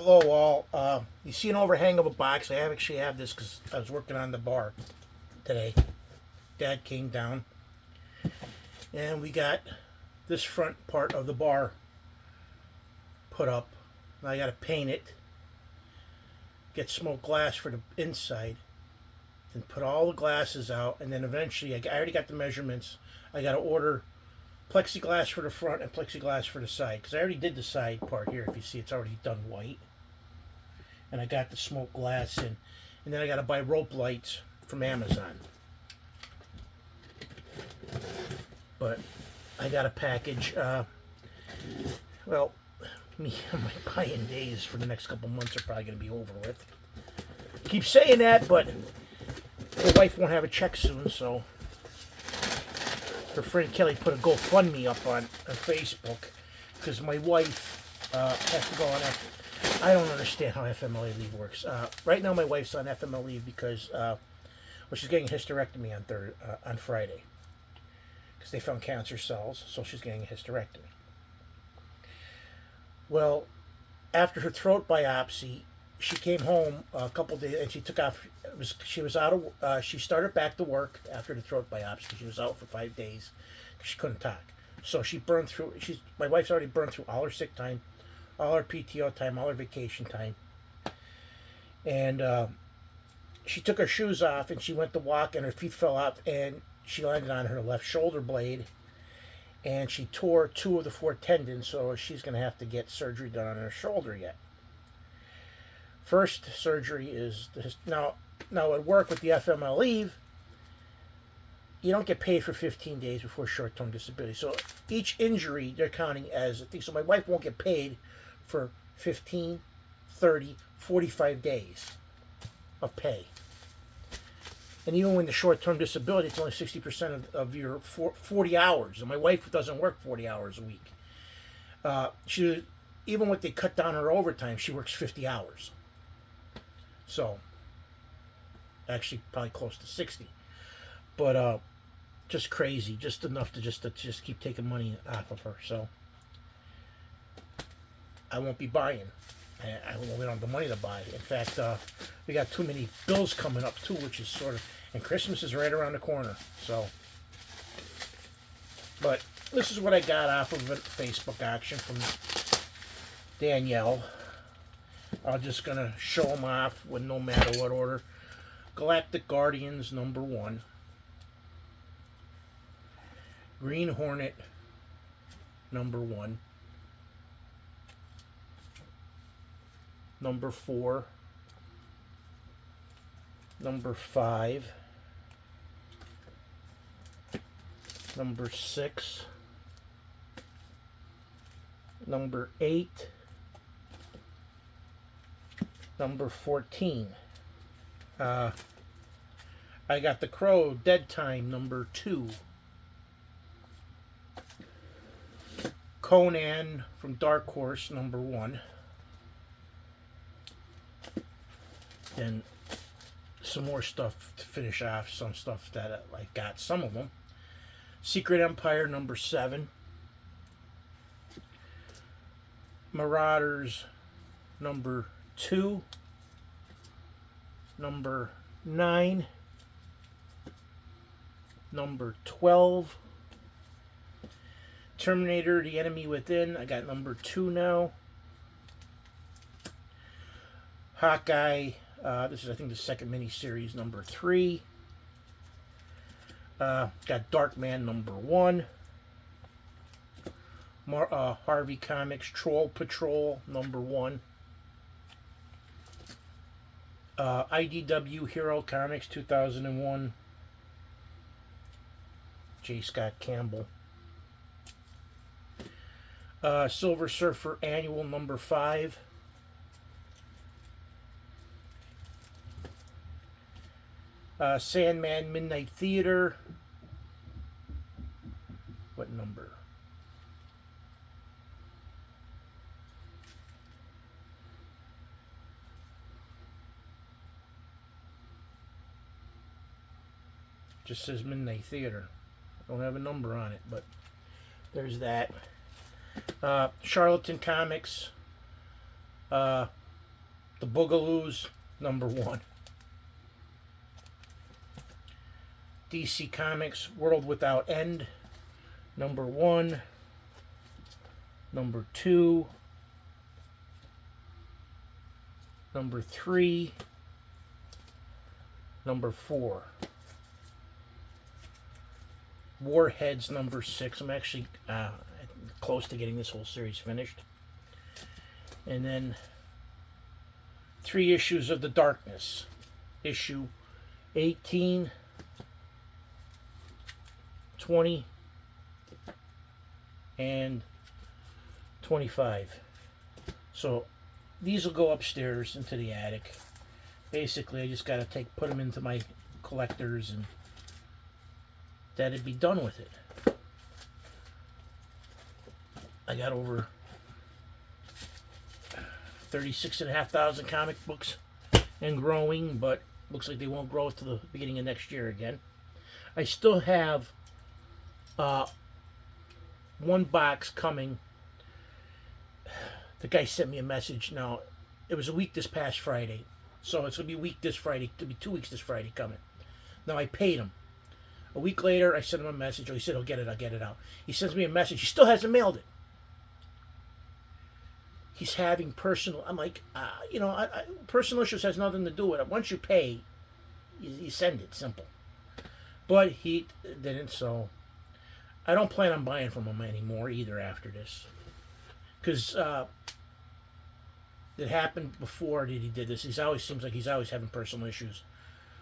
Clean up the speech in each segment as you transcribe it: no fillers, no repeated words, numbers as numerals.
Hello, all. You see an overhang of a box. I actually have this because I was working on the bar today. Dad came down, and we got this front part of the bar put up. Now I got to paint it, get smoked glass for the inside, then put all the glasses out, and then eventually, I already got the measurements. I got to order plexiglass for the front and plexiglass for the side because I already did the side part here. If you see, it's already done white. And I got the smoked glass in. And then I got to buy rope lights from Amazon. But I got a package. Well, me and my buying days for the next couple months are probably going to be over with. Keep saying that, but the wife won't have a check soon, so her friend Kelly put a GoFundMe up on Facebook because my wife has to go on that. I don't understand how FMLA leave works. Right now, my wife's on FMLA leave because she's getting a hysterectomy on Friday because they found cancer cells, so she's getting a hysterectomy. Well, after her throat biopsy, she came home a couple days and she took off. She was out of. She started back to work after the throat biopsy. She was out for 5 days. She couldn't talk, so she burned through. My wife's already burned through all her sick time, all her PTO time, all her vacation time, and she took her shoes off and she went to walk and her feet fell out and she landed on her left shoulder blade and she tore 2 of the 4 tendons, so she's going to have to get surgery done on her shoulder yet. First surgery is now at work with the FML leave. You don't get paid for 15 days before short-term disability. So each injury they're counting as a thing. So my wife won't get paid for 15, 30, 45 days of pay. And even when the short-term disability, it's only 60% of your 40 hours. And my wife doesn't work 40 hours a week. Even when they cut down her overtime, she works 50 hours. So, actually probably close to 60. But just crazy, just enough to just keep taking money off of her. So I won't be buying. We don't have the money to buy. In fact, we got too many bills coming up too, which is sort of, and Christmas is right around the corner. So, but this is what I got off of a Facebook auction from Danielle. I'm just gonna show them off with no matter what order. Galactic Guardians #1. Green Hornet #1. #4. #5. #6. #8. 14. I got the Crow Dead Time #2. Conan from Dark Horse #1. And some more stuff to finish off, some stuff that I got, some of them. Secret Empire #7. Marauders #2. 9. 12. Terminator, The Enemy Within. I got #2 now. Hawkeye. This is, I think, the second miniseries, #3. Got Darkman #1. Harvey Comics Troll Patrol #1. IDW Hero Comics 2001. J. Scott Campbell. Silver Surfer Annual #5. Sandman Midnight Theater. What number? Just says Midnight Theater. I don't have a number on it, but there's that. Charlatan Comics. The Boogaloos, #1. DC Comics World Without End, #1. #2. #3. #4. Warheads #6. I'm actually close to getting this whole series finished. And then 3 issues of The Darkness. Issue 18, 20, and 25. So these will go upstairs into the attic. Basically, I just got to put them into my collectors, and that'd be done with it. I got over 36,500 comic books and growing, but looks like they won't grow to the beginning of next year again. I still have 1 box coming. The guy sent me a message. Now, it was a week this past Friday, so it's going to be a week this Friday. It'll be 2 weeks this Friday coming. Now, I paid him. A week later, I sent him a message. Oh, he said, I'll get it out. He sends me a message. He still hasn't mailed it. He's having personal... I'm like, personal issues has nothing to do with it. Once you pay, you send it. Simple. But he didn't, so... I don't plan on buying from him anymore either after this. Because it happened before that he did this. Seems like he's always having personal issues.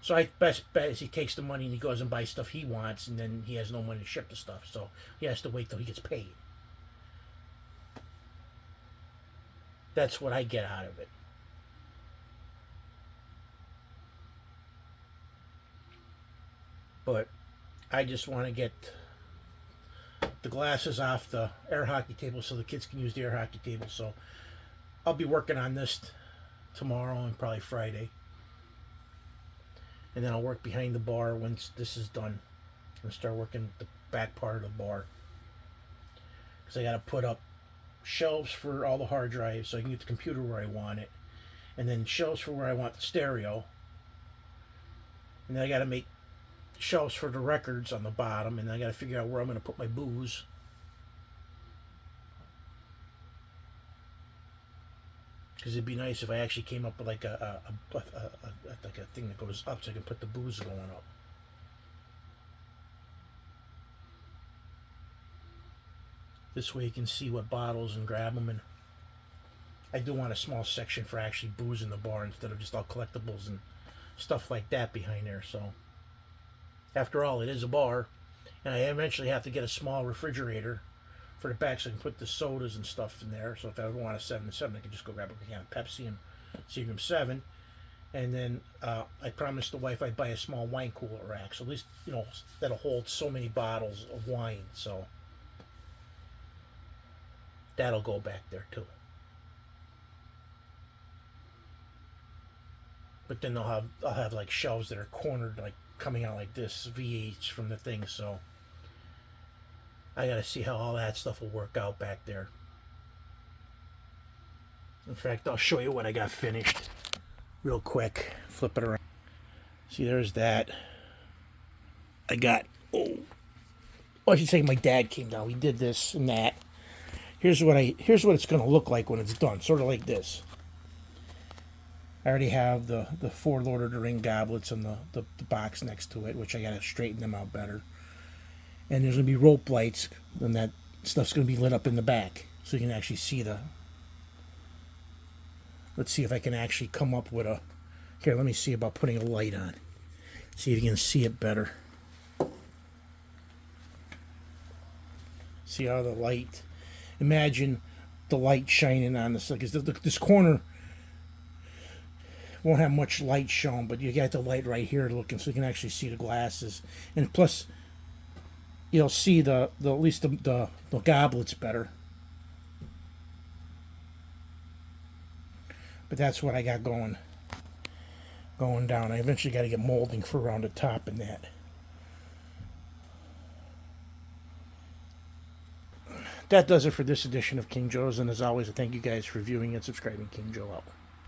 So I best bet is he takes the money and he goes and buys stuff he wants, and then he has no money to ship the stuff. So he has to wait till he gets paid. That's what I get out of it. But I just want to get the glasses off the air hockey table so the kids can use the air hockey table. So I'll be working on this tomorrow and probably Friday. And then I'll work behind the bar once this is done and start working the back part of the bar. Because I got to put up shelves for all the hard drives so I can get the computer where I want it. And then shelves for where I want the stereo. And then I got to make shelves for the records on the bottom. And then I got to figure out where I'm going to put my booze. Because it'd be nice if I actually came up with like a thing that goes up so I can put the booze going up. This way you can see what bottles and grab them. And I do want a small section for actually booze in the bar instead of just all collectibles and stuff like that behind there. So after all, it is a bar, and I eventually have to get a small refrigerator for the back so I can put the sodas and stuff in there. So if I ever want a 7-7, I can just go grab a can of Pepsi and Seagram 7. And then I promised the wife I'd buy a small wine cooler rack. So at least, that'll hold so many bottles of wine. So that'll go back there too. But then I'll have like shelves that are cornered, like coming out like this, V8s from the thing. So I gotta see how all that stuff will work out back there. In fact, I'll show you what I got finished real quick. Flip it around. See, there's that. I got, I should say my dad came down. We did this and that. Here's what it's gonna look like when it's done. Sort of like this. I already have the 4 Lord of the Ring goblets and the box next to it, which I gotta straighten them out better. And there's going to be rope lights, and that stuff's going to be lit up in the back. So you can actually see the... Let's see if I can actually come up with a... Here, let me see about putting a light on. See if you can see it better. See how the light... Imagine the light shining on this. Because this corner won't have much light shown, but you got the light right here looking so you can actually see the glasses. And plus... You'll see at least the goblets better. But that's what I got going down. I eventually got to get molding for around the top and that. That does it for this edition of King Joe's. And as always, I thank you guys for viewing and subscribing King Joe out.